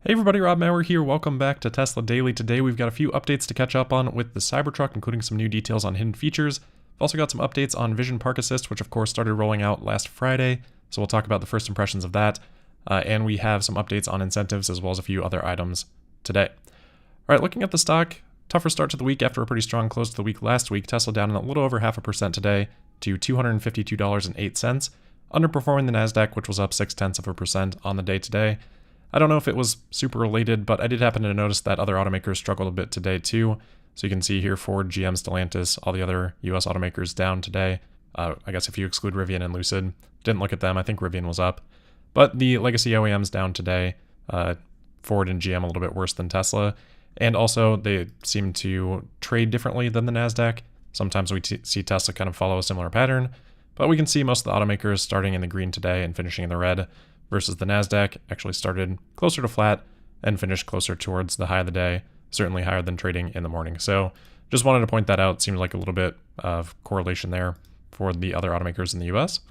Hey everybody, Rob Maurer here. Welcome back to Tesla Daily. Today we've got a few updates to catch up on with the Cybertruck, including some new details on hidden features. We've also got some updates on Vision Park Assist, which of course started rolling out last Friday, so we'll talk about the first impressions of that. And we have some updates on incentives as well as a few other items today. All right, looking at the stock, tougher start to the week after a pretty strong close to the week last week. Tesla down a little over 0.5% today to $252.08, underperforming the NASDAQ, which was up 0.6% on the day today. I don't know if it was super related, but I did happen to notice that other automakers struggled a bit today too. So you can see here Ford, GM, Stellantis, all the other US automakers down today. I guess if you exclude Rivian and Lucid. Didn't look at them. I think Rivian was up. But the legacy OEMs down today. Ford and GM a little bit worse than Tesla. And also they seem to trade differently than the NASDAQ. Sometimes we see Tesla kind of follow a similar pattern. But we can see most of the automakers starting in the green today and finishing in the red, versus the NASDAQ actually started closer to flat and finished closer towards the high of the day, certainly higher than trading in the morning. So just wanted to point that out. Seems like a little bit of correlation there for the other automakers in the US.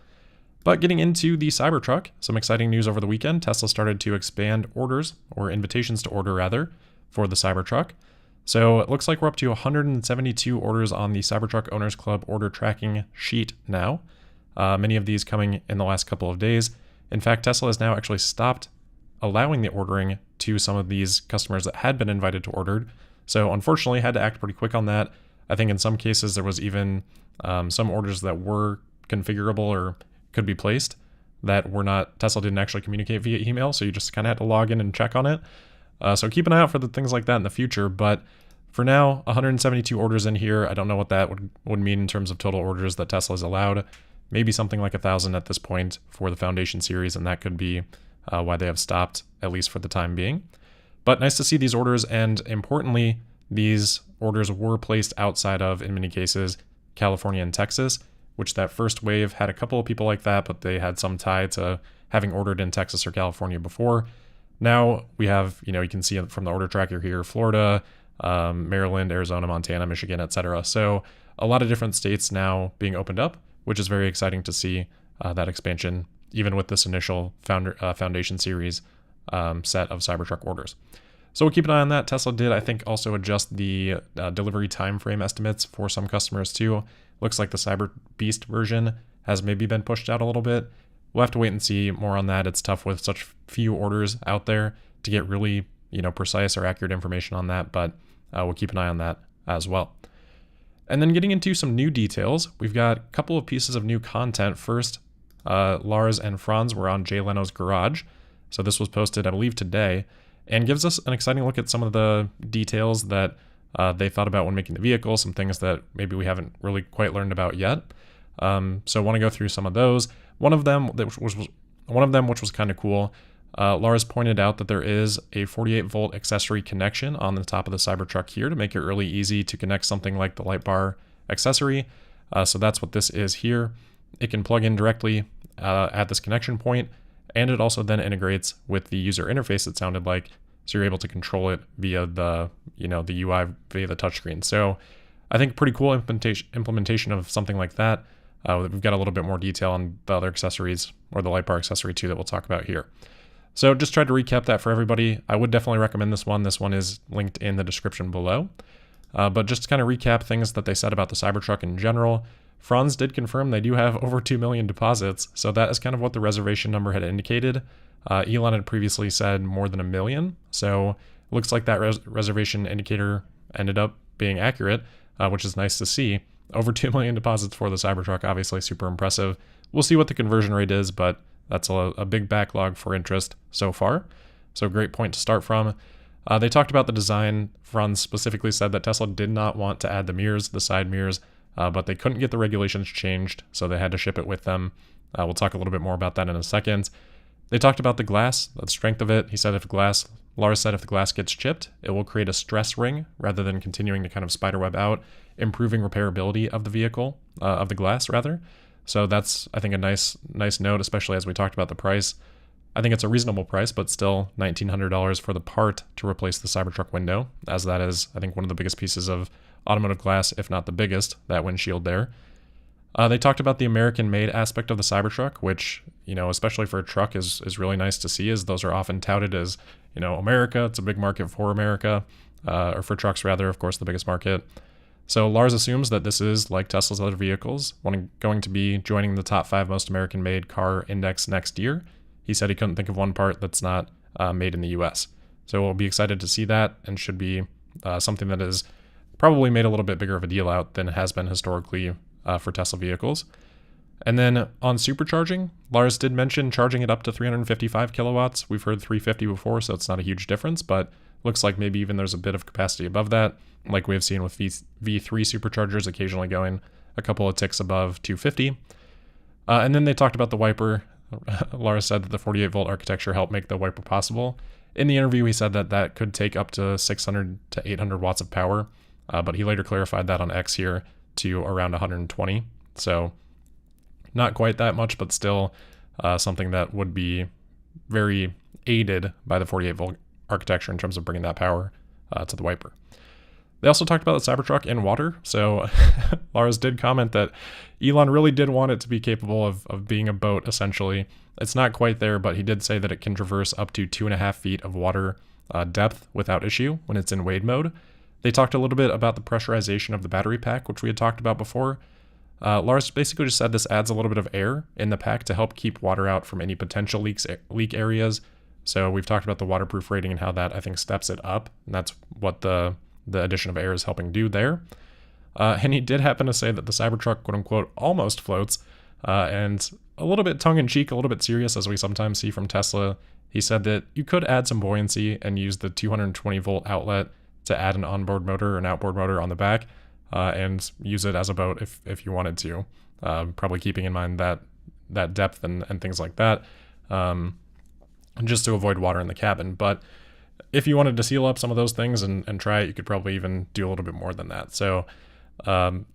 But getting into the Cybertruck, some exciting news over the weekend. Tesla started to expand orders, or invitations to order rather, for the Cybertruck. So it looks like we're up to 172 orders on the Cybertruck Owners Club order tracking sheet now. Many of these coming in the last couple of days. In fact, Tesla has now actually stopped allowing the ordering to some of these customers that had been invited to order. So unfortunately, had to act pretty quick on that. I think in some cases there was even some orders that were configurable or could be placed that were not, Tesla didn't actually communicate via email. So you just kind of had to log in and check on it. So keep an eye out for the things like that in the future. But for now, 172 orders in here. I don't know what that would mean in terms of total orders that Tesla's allowed. Maybe something like 1,000 at this point for the Foundation series, and that could be why they have stopped, at least for the time being. But nice to see these orders, and importantly, these orders were placed outside of, in many cases, California and Texas, which that first wave had a couple of people like that, but they had some tie to having ordered in Texas or California before. Now we have, you can see from the order tracker here, Florida, Maryland, Arizona, Montana, Michigan, etc. So a lot of different states now being opened up, which is very exciting to see that expansion, even with this initial Foundation series set of Cybertruck orders. So we'll keep an eye on that. Tesla did, I think, also adjust the delivery time frame estimates for some customers too. Looks like the Cyber Beast version has maybe been pushed out a little bit. We'll have to wait and see more on that. It's tough with such few orders out there to get really, precise or accurate information on that, but we'll keep an eye on that as well. And then getting into some new details, we've got a couple of pieces of new content. First, Lars and Franz were on Jay Leno's Garage. So this was posted, I believe, today, and gives us an exciting look at some of the details that they thought about when making the vehicle, some things that maybe we haven't really quite learned about yet. So I want to go through some of those. One of them, which was kind of cool, Lars pointed out that there is a 48-volt accessory connection on the top of the Cybertruck here to make it really easy to connect something like the light bar accessory. So that's what this is here. It can plug in directly at this connection point, and it also then integrates with the user interface, it sounded like, so you're able to control it via the, the UI via the touchscreen. So I think pretty cool implementation of something like that. We've got a little bit more detail on the other accessories, or the light bar accessory too, that we'll talk about here. So just tried to recap that for everybody. I would definitely recommend this one. This one is linked in the description below. But just to kind of recap things that they said about the Cybertruck in general, Franz did confirm they do have over 2 million deposits. So that is kind of what the reservation number had indicated. Elon had previously said more than 1 million. So it looks like that reservation indicator ended up being accurate, which is nice to see. Over 2 million deposits for the Cybertruck, obviously super impressive. We'll see what the conversion rate is, but that's a big backlog for interest so far. So great point to start from. They talked about the design. Franz specifically said that Tesla did not want to add the mirrors, the side mirrors, but they couldn't get the regulations changed, so they had to ship it with them. We'll talk a little bit more about that in a second. They talked about the glass, the strength of it. Lars said if the glass gets chipped, it will create a stress ring rather than continuing to kind of spiderweb out, improving repairability of the vehicle, of the glass rather. So that's, I think, a nice note, especially as we talked about the price. I think it's a reasonable price, but still $1,900 for the part to replace the Cybertruck window, as that is, I think, one of the biggest pieces of automotive glass, if not the biggest, that windshield there. They talked about the American-made aspect of the Cybertruck, which, especially for a truck is really nice to see, as those are often touted as, America. It's a big market for America, or for trucks rather, of course, the biggest market. So Lars assumes that this is, like Tesla's other vehicles, going to be joining the top 5 most American-made car index next year. He said he couldn't think of one part that's not made in the US. So we'll be excited to see that, and should be something that is probably made a little bit bigger of a deal out than it has been historically for Tesla vehicles. And then on supercharging, Lars did mention charging it up to 355 kilowatts. We've heard 350 before, so it's not a huge difference, but looks like maybe even there's a bit of capacity above that, like we have seen with V3 superchargers occasionally going a couple of ticks above 250. And then they talked about the wiper. Lars said that the 48-volt architecture helped make the wiper possible. In the interview, he said that that could take up to 600 to 800 watts of power, but he later clarified that on X here to around 120. So not quite that much, but still something that would be very aided by the 48-volt architecture in terms of bringing that power to the wiper. They also talked about the Cybertruck in water. So Lars did comment that Elon really did want it to be capable of being a boat, essentially. It's not quite there, but he did say that it can traverse up to 2.5 feet of water depth without issue when it's in wade mode. They talked a little bit about the pressurization of the battery pack, which we had talked about before. Lars basically just said this adds a little bit of air in the pack to help keep water out from any potential leak areas. So we've talked about the waterproof rating and how that, I think, steps it up. And that's what the addition of air is helping do there. And he did happen to say that the Cybertruck, quote unquote, almost floats. And a little bit tongue-in-cheek, a little bit serious, as we sometimes see from Tesla, he said that you could add some buoyancy and use the 220-volt outlet to add an onboard motor or an outboard motor on the back, and use it as a boat if you wanted to. Probably keeping in mind that depth and things like that, just to avoid water in the cabin. But if you wanted to seal up some of those things and try it, you could probably even do a little bit more than that. So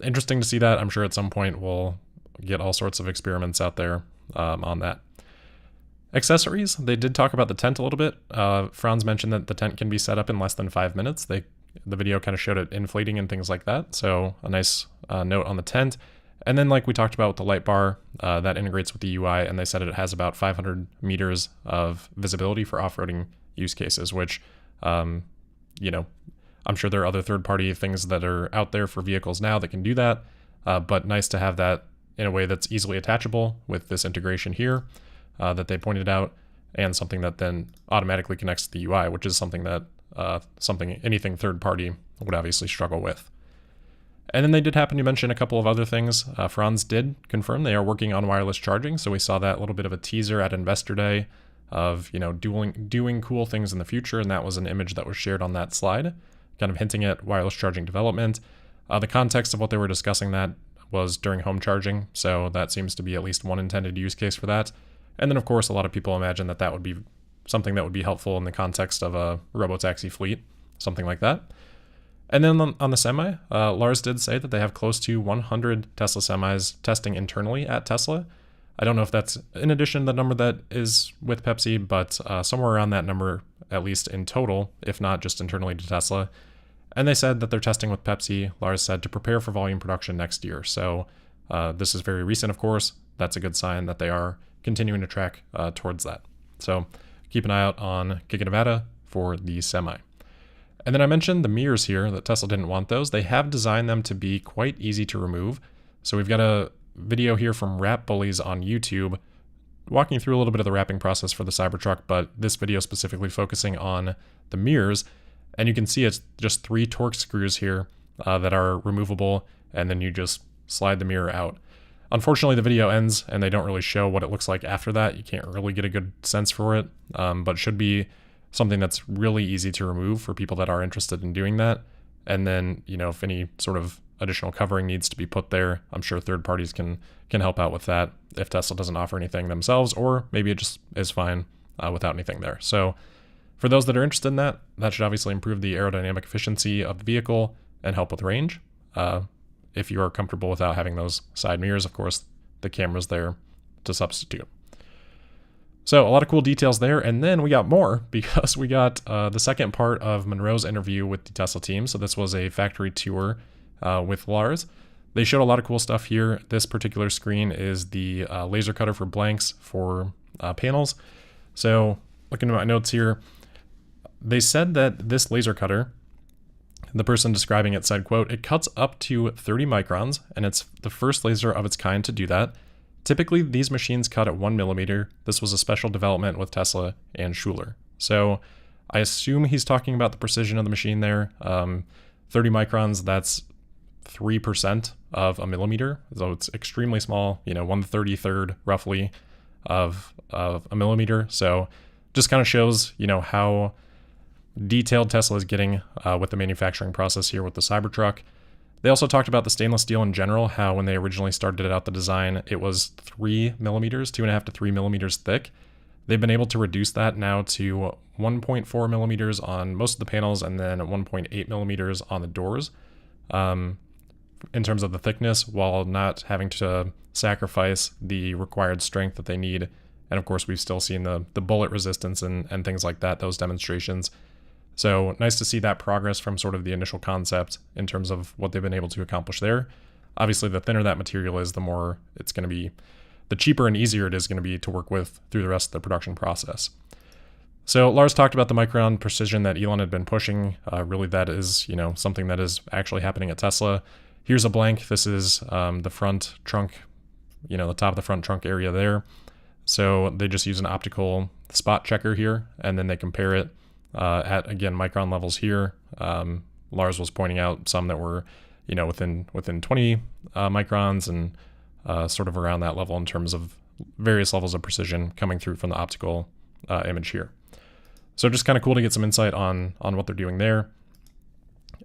interesting to see that. I'm sure at some point we'll get all sorts of experiments out there on that. Accessories, they did talk about the tent a little bit. Franz mentioned that the tent can be set up in less than 5 minutes. The video kind of showed it inflating and things like that. So a nice note on the tent. And then like we talked about with the light bar, that integrates with the UI, and they said it has about 500 meters of visibility for off-roading use cases, which, I'm sure there are other third-party things that are out there for vehicles now that can do that, but nice to have that in a way that's easily attachable with this integration here that they pointed out, and something that then automatically connects to the UI, which is something that anything third-party would obviously struggle with. And then they did happen to mention a couple of other things. Franz did confirm they are working on wireless charging, so we saw that little bit of a teaser at Investor Day of doing cool things in the future, and that was an image that was shared on that slide, kind of hinting at wireless charging development. The context of what they were discussing that was during home charging, so that seems to be at least one intended use case for that. And then, of course, a lot of people imagine that would be something that would be helpful in the context of a robotaxi fleet, something like that. And then on the Semi, Lars did say that they have close to 100 Tesla Semis testing internally at Tesla. I don't know if that's in addition to the number that is with Pepsi, but somewhere around that number, at least in total, if not just internally to Tesla. And they said that they're testing with Pepsi, Lars said, to prepare for volume production next year. So this is very recent, of course. That's a good sign that they are continuing to track towards that. So keep an eye out on Giga Nevada for the Semi. And then I mentioned the mirrors here, that Tesla didn't want those. They have designed them to be quite easy to remove. So we've got a video here from Wrap Bullies on YouTube walking through a little bit of the wrapping process for the Cybertruck, but this video specifically focusing on the mirrors. And you can see it's just 3 Torx screws here that are removable, and then you just slide the mirror out. Unfortunately, the video ends and they don't really show what it looks like after that. You can't really get a good sense for it, but should be something that's really easy to remove for people that are interested in doing that. And then, if any sort of additional covering needs to be put there, I'm sure third parties can help out with that if Tesla doesn't offer anything themselves, or maybe it just is fine without anything there. So for those that are interested in that, that should obviously improve the aerodynamic efficiency of the vehicle and help with range. If you are comfortable without having those side mirrors, of course, the camera's there to substitute. So a lot of cool details there. And then we got more, because we got the second part of Munro's interview with the Tesla team. So this was a factory tour with Lars. They showed a lot of cool stuff here. This particular screen is the laser cutter for blanks for panels. So looking at my notes here, they said that this laser cutter, the person describing it said, quote, "It cuts up to 30 microns, and it's the first laser of its kind to do that. Typically, these machines cut at 1 millimeter. This was a special development with Tesla and Schuler." So I assume he's talking about the precision of the machine there. 30 microns, that's 3% of a millimeter. So it's extremely small, 1/33 roughly of a millimeter. So just kind of shows, how detailed Tesla is getting with the manufacturing process here with the Cybertruck. They also talked about the stainless steel in general, how when they originally started out the design, it was 3 millimeters, 2.5 to 3 millimeters thick. They've been able to reduce that now to 1.4 millimeters on most of the panels and then 1.8 millimeters on the doors in terms of the thickness, while not having to sacrifice the required strength that they need. And of course, we've still seen the bullet resistance and things like that, those demonstrations. So nice to see that progress from sort of the initial concept in terms of what they've been able to accomplish there. Obviously, the thinner that material is, the more it's going to be, the cheaper and easier it is going to be to work with through the rest of the production process. So Lars talked about the micron precision that Elon had been pushing. Really, that is, something that is actually happening at Tesla. Here's a blank. This is the front trunk, the top of the front trunk area there. So they just use an optical spot checker here, and then they compare it at, again, micron levels here. Lars was pointing out some that were, within 20 microns and sort of around that level in terms of various levels of precision coming through from the optical image here. So just kind of cool to get some insight on what they're doing there.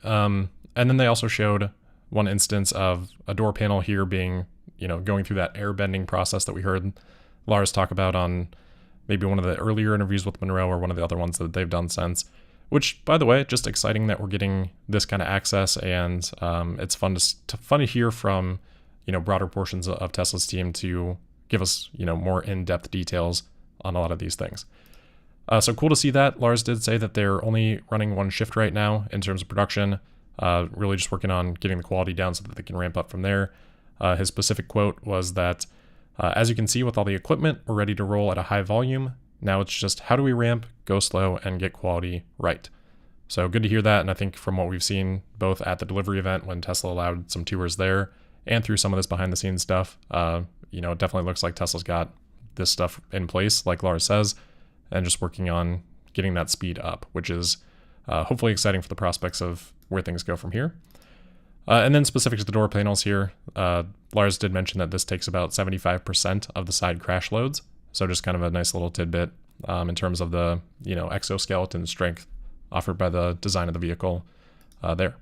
And then they also showed one instance of a door panel here being, going through that air bending process that we heard Lars talk about on maybe one of the earlier interviews with Munro or one of the other ones that they've done since, which, by the way, just exciting that we're getting this kind of access, and it's fun to hear from, broader portions of Tesla's team to give us, more in-depth details on a lot of these things. So cool to see that. Lars did say that they're only running one shift right now in terms of production, really just working on getting the quality down so that they can ramp up from there. His specific quote was that, "As you can see with all the equipment, we're ready to roll at a high volume. Now it's just how do we ramp, go slow, and get quality right." So good to hear that. And I think from what we've seen both at the delivery event when Tesla allowed some tours there and through some of this behind the scenes stuff, it definitely looks like Tesla's got this stuff in place, like Lars says, and just working on getting that speed up, which is hopefully exciting for the prospects of where things go from here. And then specific to the door panels here, Lars did mention that this takes about 75% of the side crash loads. So just kind of a nice little tidbit in terms of the, exoskeleton strength offered by the design of the vehicle there.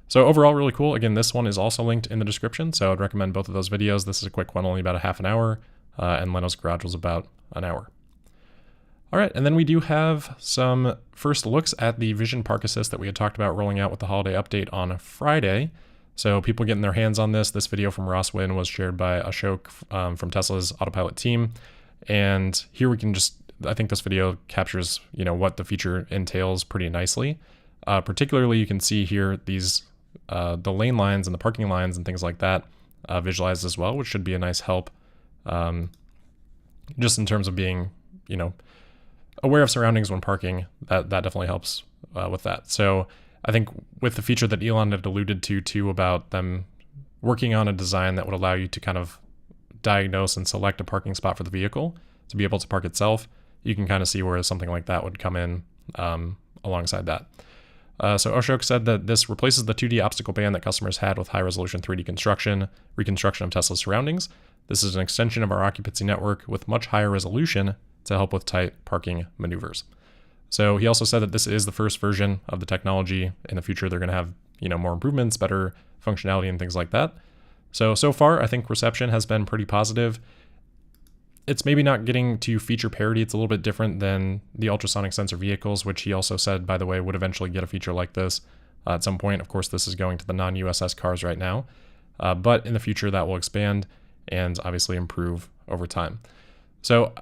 So overall, really cool. Again, this one is also linked in the description, so I'd recommend both of those videos. This is a quick one, only about a half an hour, and Leno's Garage was about an hour. All right, and then we do have some first looks at the Vision Park Assist that we had talked about rolling out with the holiday update on Friday. So people getting their hands on this. This video from Ross Wynn was shared by Ashok from Tesla's Autopilot team. And here we can I think this video captures, what the feature entails pretty nicely. Particularly, you can see here these the lane lines and the parking lines and things like that visualized as well, which should be a nice help just in terms of being, aware of surroundings when parking. That definitely helps with that. So I think with the feature that Elon had alluded to too about them working on a design that would allow you to kind of diagnose and select a parking spot for the vehicle to be able to park itself, you can kind of see where something like that would come in alongside that. So Ashok said that this replaces the 2D obstacle band that customers had with high-resolution 3D reconstruction of Tesla's surroundings. This is an extension of our occupancy network with much higher resolution to help with tight parking maneuvers. So he also said that this is the first version of the technology. In the future, they're going to have, more improvements, better functionality, and things like that. So far, I think reception has been pretty positive. It's maybe not getting to feature parity. It's a little bit different than the ultrasonic sensor vehicles, which he also said, by the way, would eventually get a feature like this at some point. Of course, this is going to the non-USS cars right now, but in the future that will expand and obviously improve over time. So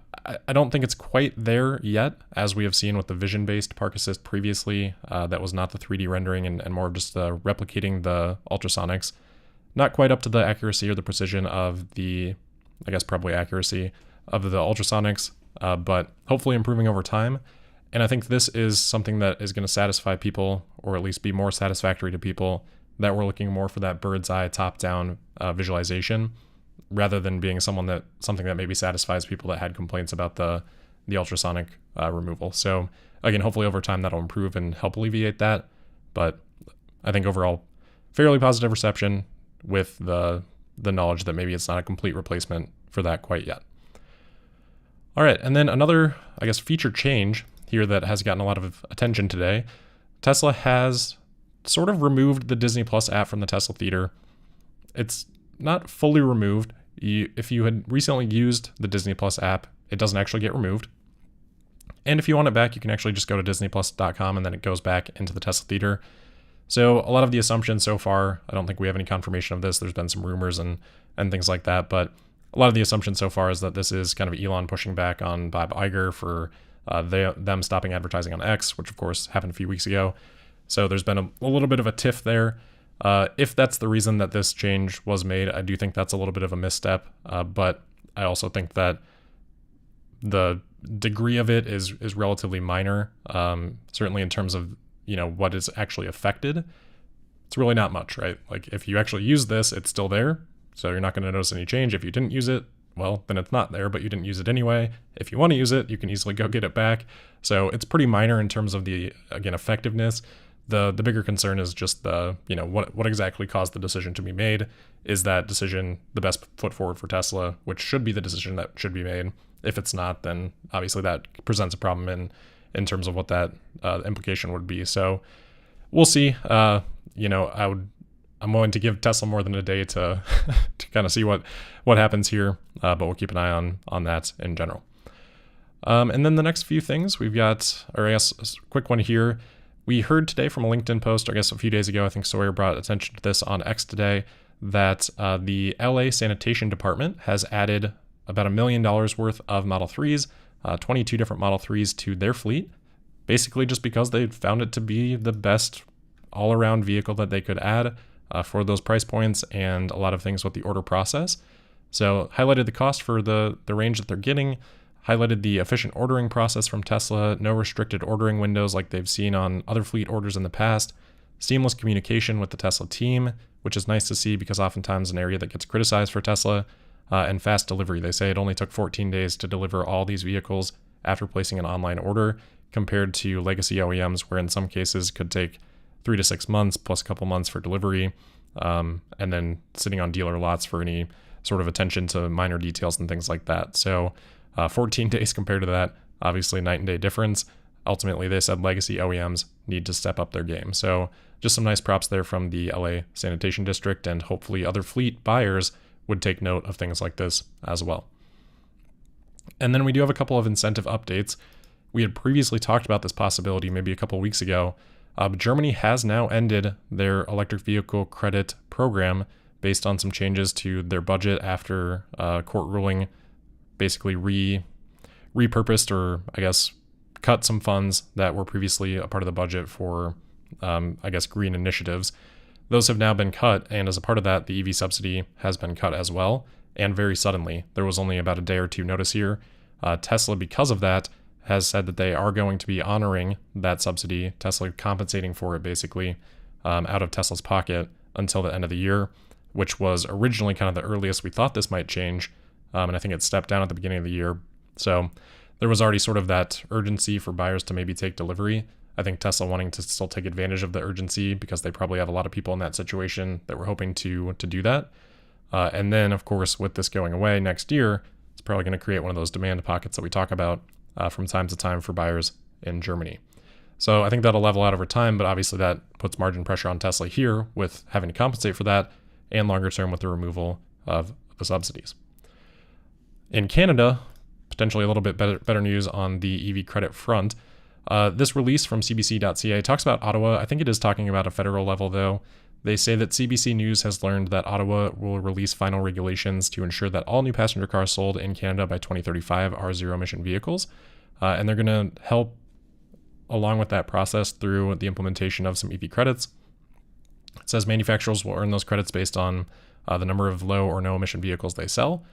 I don't think it's quite there yet, as we have seen with the vision-based Park Assist previously. That was not the 3D rendering and more of just replicating the ultrasonics. not quite up to the accuracy or the precision of the, I guess probably accuracy of the ultrasonics, but hopefully improving over time. And I think this is something that is going to satisfy people, or at least be more satisfactory to people that were looking more for that bird's eye top-down visualization, rather than being something that maybe satisfies people that had complaints about the ultrasonic removal. So again, hopefully over time that'll improve and help alleviate that. But I think overall, fairly positive reception with the knowledge that maybe it's not a complete replacement for that quite yet. All right, and then another, I guess, feature change here that has gotten a lot of attention today. Tesla has sort of removed the Disney Plus app from the Tesla Theater. It's not fully removed. If you had recently used the Disney Plus app, it doesn't actually get removed. And if you want it back, you can actually just go to disneyplus.com and then it goes back into the Tesla Theater. So a lot of the assumptions so far, I don't think we have any confirmation of this. There's been some rumors and things like that, but a lot of the assumptions so far is that this is kind of Elon pushing back on Bob Iger for them stopping advertising on X, which of course happened a few weeks ago. So there's been a little bit of a tiff there. If that's the reason that this change was made, I do think that's a little bit of a misstep. But I also think that the degree of it is relatively minor. Certainly in terms of, what is actually affected, it's really not much, right? Like if you actually use this, it's still there. So you're not going to notice any change. If you didn't use it, well, then it's not there, but you didn't use it anyway. If you want to use it, you can easily go get it back. So it's pretty minor in terms of the, again, effectiveness. The bigger concern is just what exactly caused the decision to be made. Is that decision the best foot forward for Tesla, which should be the decision that should be made? If it's not, then obviously that presents a problem in terms of what that implication would be. So we'll see. I'm willing to give Tesla more than a day to to kind of see what happens here, but we'll keep an eye on that in general. And then the next few things we've got, or I guess a quick one here. We heard today from a LinkedIn post, I guess a few days ago, I think Sawyer brought attention to this on X today, that the LA Sanitation Department has added about $1 million worth of Model 3s, 22 different Model 3s to their fleet, basically just because they found it to be the best all-around vehicle that they could add for those price points and a lot of things with the order process. So highlighted the cost for the range that they're getting, highlighted the efficient ordering process from Tesla, no restricted ordering windows like they've seen on other fleet orders in the past, seamless communication with the Tesla team, which is nice to see because oftentimes an area that gets criticized for Tesla, and fast delivery. They say it only took 14 days to deliver all these vehicles after placing an online order, compared to legacy OEMs where in some cases could take 3 to 6 months plus a couple months for delivery, and then sitting on dealer lots for any sort of attention to minor details and things like that. So 14 days compared to that, obviously night and day difference. Ultimately, they said legacy OEMs need to step up their game. So just some nice props there from the LA Sanitation District, and hopefully other fleet buyers would take note of things like this as well. And then we do have a couple of incentive updates. We had previously talked about this possibility maybe a couple of weeks ago. But Germany has now ended their electric vehicle credit program based on some changes to their budget after court ruling basically repurposed, or I guess cut some funds that were previously a part of the budget for, I guess, green initiatives. Those have now been cut, and as a part of that, the EV subsidy has been cut as well, and very suddenly. There was only about a day or two notice here. Tesla, because of that, has said that they are going to be honoring that subsidy, Tesla compensating for it basically out of Tesla's pocket until the end of the year, which was originally kind of the earliest we thought this might change, and I think it stepped down at the beginning of the year. So there was already sort of that urgency for buyers to maybe take delivery. I think Tesla wanting to still take advantage of the urgency because they probably have a lot of people in that situation that were hoping to do that. And then, of course, with this going away next year, it's probably going to create one of those demand pockets that we talk about from time to time for buyers in Germany. So I think that'll level out over time, but obviously that puts margin pressure on Tesla here with having to compensate for that, and longer term with the removal of the subsidies. In Canada, potentially a little bit better news on the EV credit front. This release from cbc.ca talks about Ottawa. I think it is talking about a federal level, though. They say that CBC News has learned that Ottawa will release final regulations to ensure that all new passenger cars sold in Canada by 2035 are zero-emission vehicles. And they're going to help along with that process through the implementation of some EV credits. It says manufacturers will earn those credits based on the number of low or no emission vehicles they sell.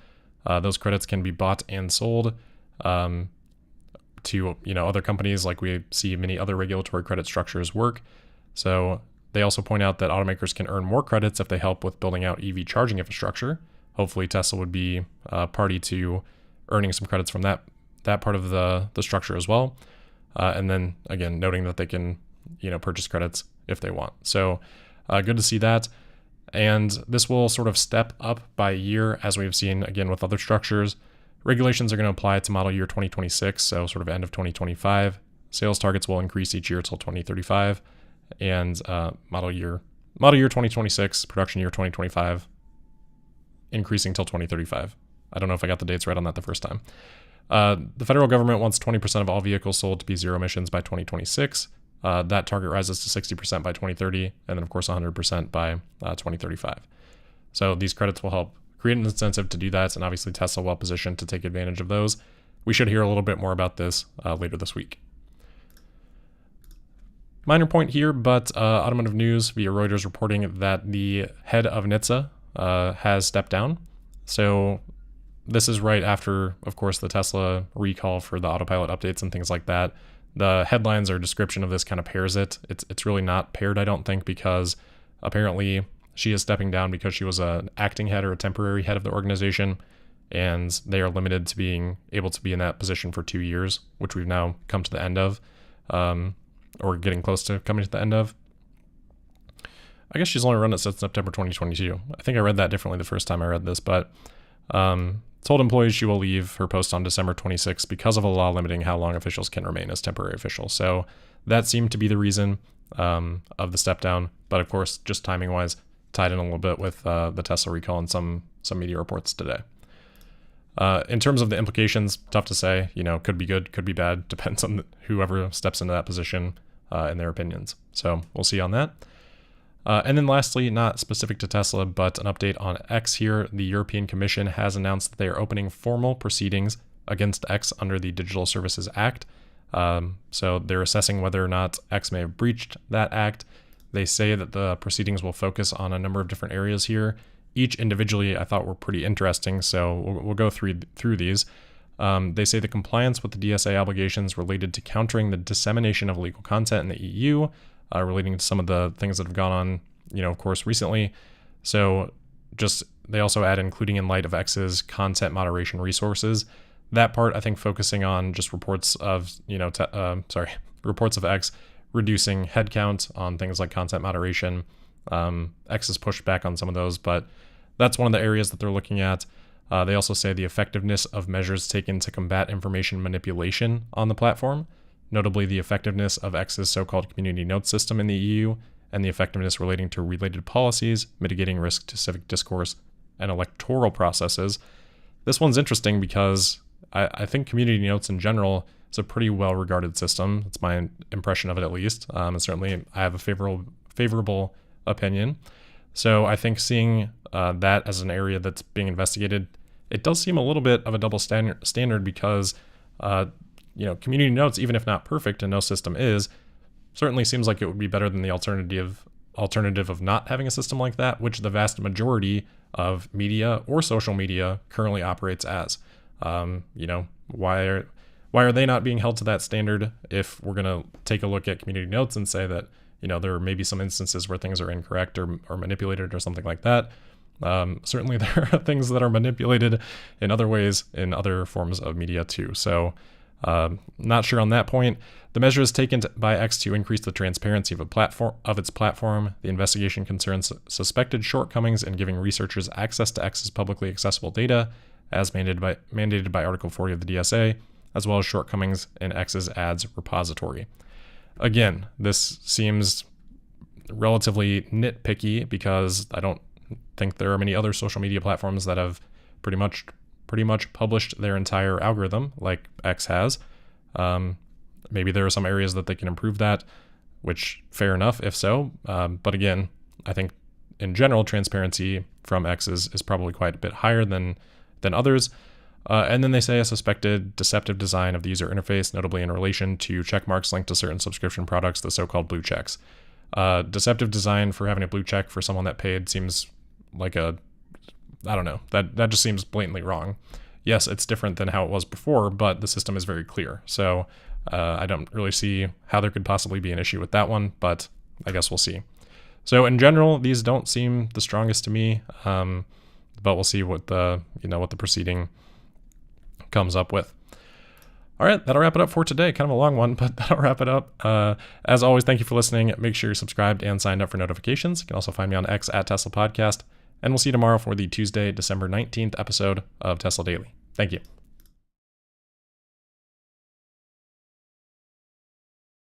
Those credits can be bought and sold to other companies, like we see many other regulatory credit structures work. So they also point out that automakers can earn more credits if they help with building out EV charging infrastructure. Hopefully Tesla would be party to earning some credits from that part of the structure as well. And then again, noting that they can purchase credits if they want. So good to see that. And this will sort of step up by year, as we've seen again with other structures. Regulations are going to apply to model year 2026, so sort of end of 2025. Sales targets will increase each year till 2035, and model year 2026, production year 2025, increasing till 2035. I don't know if I got the dates right on that the first time. The federal government wants 20% of all vehicles sold to be zero emissions by 2026. That target rises to 60% by 2030, and then of course 100% by 2035. So these credits will help create an incentive to do that, and obviously Tesla well positioned to take advantage of those. We should hear a little bit more about this later this week. Minor point here, but automotive news via Reuters reporting that the head of NHTSA has stepped down. So this is right after, of course, the Tesla recall for the autopilot updates and things like that. The headlines or description of this kind of pairs it. It's really not paired, I don't think, because apparently she is stepping down because she was an acting head or a temporary head of the organization, and they are limited to being able to be in that position for 2 years, which we've now come to the end of, or getting close to coming to the end of. I guess she's only run it since September 2022. I think I read that differently the first time I read this, but told employees she will leave her post on December 26th because of a law limiting how long officials can remain as temporary officials. So that seemed to be the reason of the step down, but of course, just timing-wise, tied in a little bit with the Tesla recall and some media reports today. In terms of the implications, tough to say. Could be good, could be bad. Depends on whoever steps into that position and their opinions. So we'll see on that. And then lastly, not specific to Tesla, but an update on X here. The European Commission has announced that they are opening formal proceedings against X under the Digital Services Act. So they're assessing whether or not X may have breached that act. They say that the proceedings will focus on a number of different areas here. Each individually I thought were pretty interesting, so we'll go through these. They say the compliance with the DSA obligations related to countering the dissemination of illegal content in the EU, relating to some of the things that have gone on, of course, recently. So they also add including in light of X's content moderation resources. That part, I think, focusing on just reports of, reports of X reducing headcount on things like content moderation. X has pushed back on some of those, but that's one of the areas that they're looking at. They also say the effectiveness of measures taken to combat information manipulation on the platform, notably the effectiveness of X's so-called community notes system in the EU, and the effectiveness relating to related policies, mitigating risk to civic discourse, and electoral processes. This one's interesting because I think community notes in general is a pretty well-regarded system. It's my impression of it, at least. And certainly I have a favorable opinion. So I think seeing that as an area that's being investigated, it does seem a little bit of a double standard because, community notes, even if not perfect, and no system is, certainly seems like it would be better than the alternative of not having a system like that, which the vast majority of media or social media currently operates as. Why are they not being held to that standard if we're going to take a look at community notes and say that, there may be some instances where things are incorrect or manipulated or something like that. Certainly there are things that are manipulated in other ways in other forms of media too. So not sure on that point. The measures taken by X to increase the transparency of its platform. The investigation concerns suspected shortcomings in giving researchers access to X's publicly accessible data, as mandated by Article 40 of the DSA, as well as shortcomings in X's ads repository. Again, this seems relatively nitpicky because I don't think there are many other social media platforms that have pretty much published their entire algorithm like X has. Maybe there are some areas that they can improve that, which fair enough if so. But again, I think in general, transparency from X is probably quite a bit higher than others. And then they say a suspected deceptive design of the user interface, notably in relation to check marks linked to certain subscription products, the so-called blue checks. Deceptive design for having a blue check for someone that paid seems like a I don't know. That just seems blatantly wrong. Yes, it's different than how it was before, but the system is very clear. So I don't really see how there could possibly be an issue with that one, but I guess we'll see. So in general, these don't seem the strongest to me, but we'll see what the proceeding comes up with. All right, that'll wrap it up for today. Kind of a long one, but that'll wrap it up. As always, thank you for listening. Make sure you're subscribed and signed up for notifications. You can also find me on X at Tesla Podcast. And we'll see you tomorrow for the Tuesday, December 19th episode of Tesla Daily. Thank you.